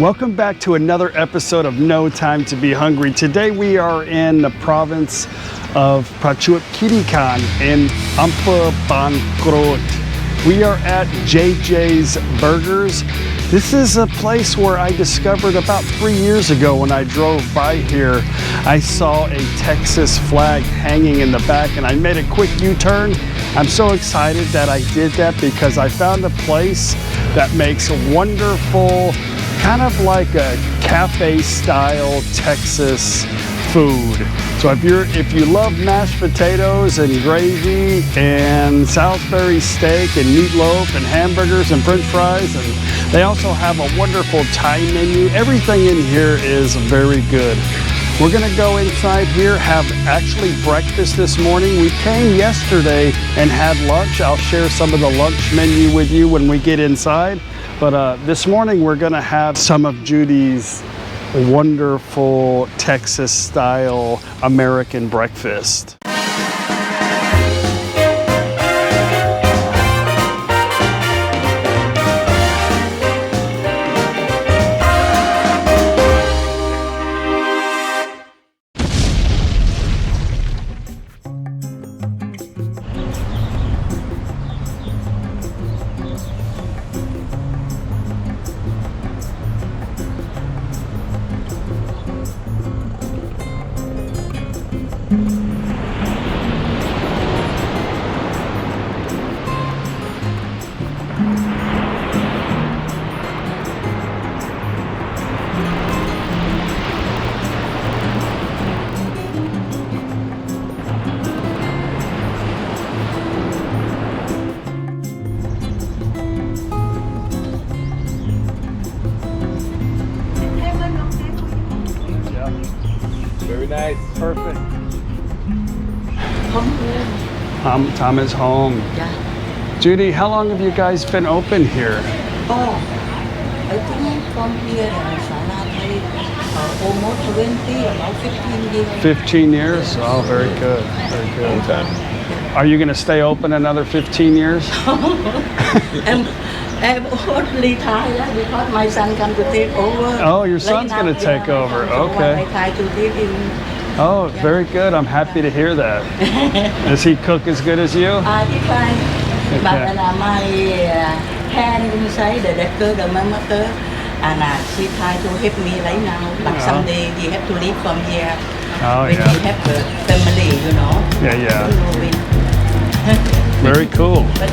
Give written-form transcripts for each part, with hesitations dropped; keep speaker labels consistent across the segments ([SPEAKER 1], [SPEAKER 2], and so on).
[SPEAKER 1] Welcome back to another episode of No Time to Be Hungry. Today we are in the province of Prachuap Khiri Khan in Baan Groot. We are at JJ's Burgers. This is a place where I discovered about 3 years ago when I drove by here. I saw a Texas flag hanging in the back and I made a quick U-turn. I'm so excited that I did that because I found a place that makes wonderful, kind of like a cafe style Texas food. So if you love mashed potatoes and gravy and Salisbury steak and meatloaf and hamburgers and french fries, and they also have a wonderful Thai menu. Everything in here is very good. We're gonna go inside here, have actually breakfast this morning. We came yesterday and had lunch. I'll share some of the lunch menu with you when we get inside. But this morning we're gonna have some of Judy's wonderful Texas style American breakfast.
[SPEAKER 2] Very nice.
[SPEAKER 1] Perfect.
[SPEAKER 3] Tom
[SPEAKER 1] is home.
[SPEAKER 3] Yeah.
[SPEAKER 1] Judy, how long have you guys been open here?
[SPEAKER 3] Oh, I think from here almost 20, about 15 years.
[SPEAKER 1] 15 years? Oh, very good. Very good.
[SPEAKER 2] Long time.
[SPEAKER 1] Are you going to stay open another 15 years?
[SPEAKER 3] I'm only tired because my son comes to take over.
[SPEAKER 1] Oh, your son's going to take over. Okay.
[SPEAKER 3] I try to live in.
[SPEAKER 1] Oh, very good. I'm happy to hear that. Does he cook as good as you?
[SPEAKER 3] He tries. But my hand inside the doctor, the mother, and she tries to help me right now. But someday he have to leave from here.
[SPEAKER 1] Oh,
[SPEAKER 3] when
[SPEAKER 1] yeah.
[SPEAKER 3] he have the family, you know.
[SPEAKER 1] Yeah, yeah. Very cool.
[SPEAKER 3] But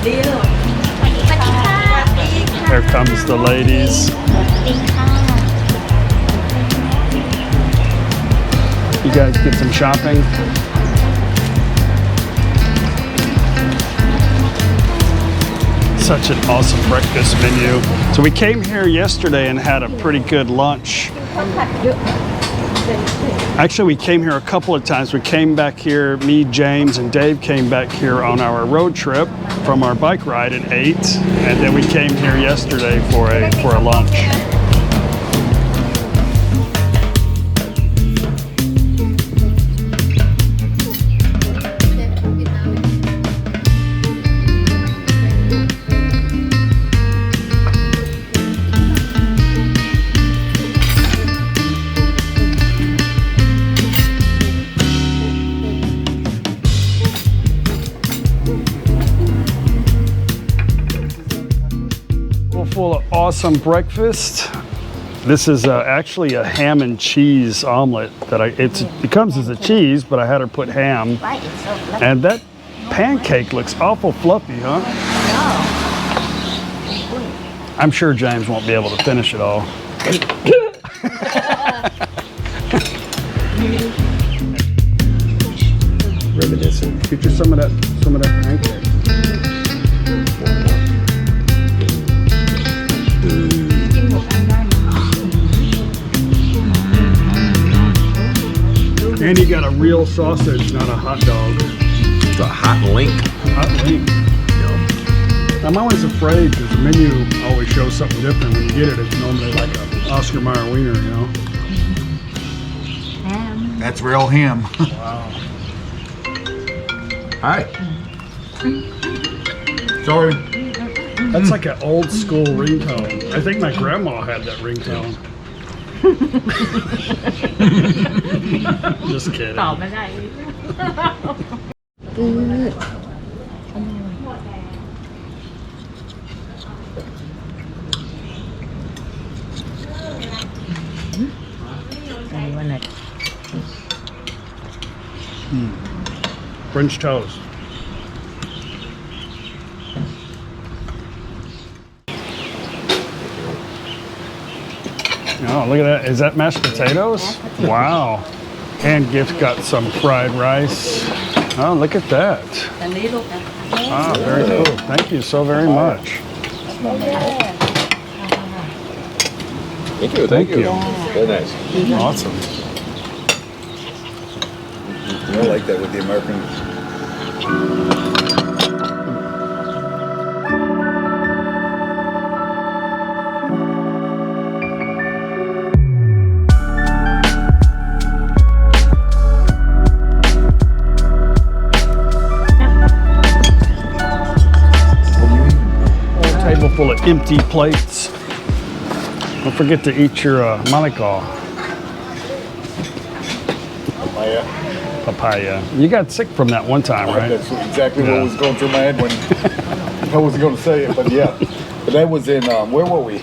[SPEAKER 1] Here comes the ladies. You guys get some shopping? Such an awesome breakfast menu. So we came here yesterday and had a pretty good lunch. Actually, we came here a couple of times. We came back here, me, James, and Dave came back here on our road trip from our bike ride and ate. And then we came here yesterday for a lunch. Full of awesome breakfast. This is actually a ham and cheese omelet that it comes as a cheese, but I had her put ham. And that pancake looks awful fluffy, huh? I'm sure James won't be able to finish it all.
[SPEAKER 2] Reminiscent.
[SPEAKER 1] Get you some of that pancake. And you got a real sausage, not a hot dog.
[SPEAKER 2] It's a hot link.
[SPEAKER 1] Hot link.
[SPEAKER 2] Yeah.
[SPEAKER 1] I'm always afraid because the menu always shows something different. When you get it, it's normally like a Oscar Mayer wiener, you know?
[SPEAKER 3] ham.
[SPEAKER 4] That's real ham.
[SPEAKER 1] Wow.
[SPEAKER 4] Hi. Sorry.
[SPEAKER 1] That's like an old school ringtone. I think my grandma had that ringtone. Just kidding.
[SPEAKER 4] ตอบไม่ได้
[SPEAKER 1] French toast. Oh, look at that. Is that mashed potatoes? Wow. And Gift got some fried rice. Oh, look at that.
[SPEAKER 3] อันนี้ลูกนะ
[SPEAKER 1] Ah, very cool. Thank you so very much.
[SPEAKER 2] Thank you.
[SPEAKER 1] Thank you.
[SPEAKER 2] Very nice.
[SPEAKER 1] Awesome.
[SPEAKER 5] I like that with the American.
[SPEAKER 1] Whole table full of empty plates. Don't forget to eat your manikaw. Papaya. You got sick from that one time, right?
[SPEAKER 5] That's exactly
[SPEAKER 1] Yeah.
[SPEAKER 5] what was going through my head when I wasn't going to say it, but yeah. But that was in, where were we?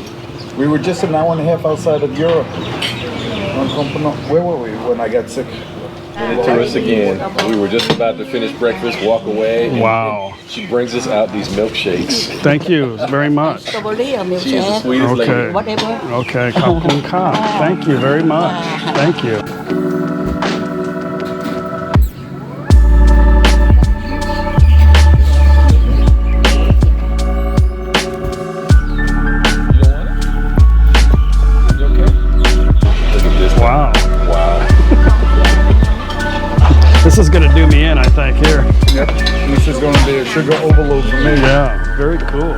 [SPEAKER 5] We were just an hour and a half outside of Europe. Where were we when I got sick?
[SPEAKER 2] To us again. We were just about to finish breakfast, walk away. and-
[SPEAKER 1] Wow.
[SPEAKER 2] and she brings us out these milkshakes.
[SPEAKER 1] Thank you very much.
[SPEAKER 3] สตรอเบอรี่มิล
[SPEAKER 2] She
[SPEAKER 3] เช
[SPEAKER 2] is the
[SPEAKER 3] ค
[SPEAKER 2] sweetest
[SPEAKER 1] Okay.
[SPEAKER 2] lady.
[SPEAKER 3] whatever
[SPEAKER 1] Okay, kapun ka. Thank you very much. Thank you.
[SPEAKER 2] You okay? Look at this.
[SPEAKER 1] Wow.
[SPEAKER 2] Wow.
[SPEAKER 1] This is gonna do me in, I think, here.
[SPEAKER 5] Yep. This is going to be a sugar overload for me.
[SPEAKER 1] Yeah, very cool.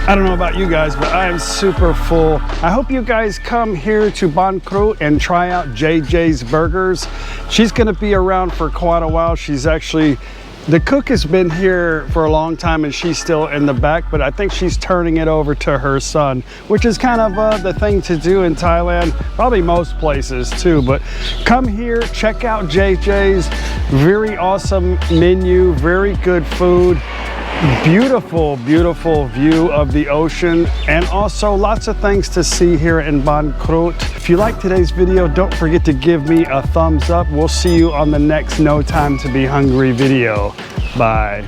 [SPEAKER 1] I don't know about you guys, but I am super full. I hope you guys come here to Baan Groot and try out JJ's Burgers. She's gonna be around for quite a while. She's actually, the cook has been here for a long time and she's still in the back, but I think she's turning it over to her son, which is kind of the thing to do in Thailand, probably most places too. But come here, check out JJ's. Very awesome menu, very good food. Beautiful, beautiful view of the ocean, and also lots of things to see here in Baan Groot. If you like today's video, don't forget to give me a thumbs up. We'll see you on the next No Time to Be Hungry video. Bye.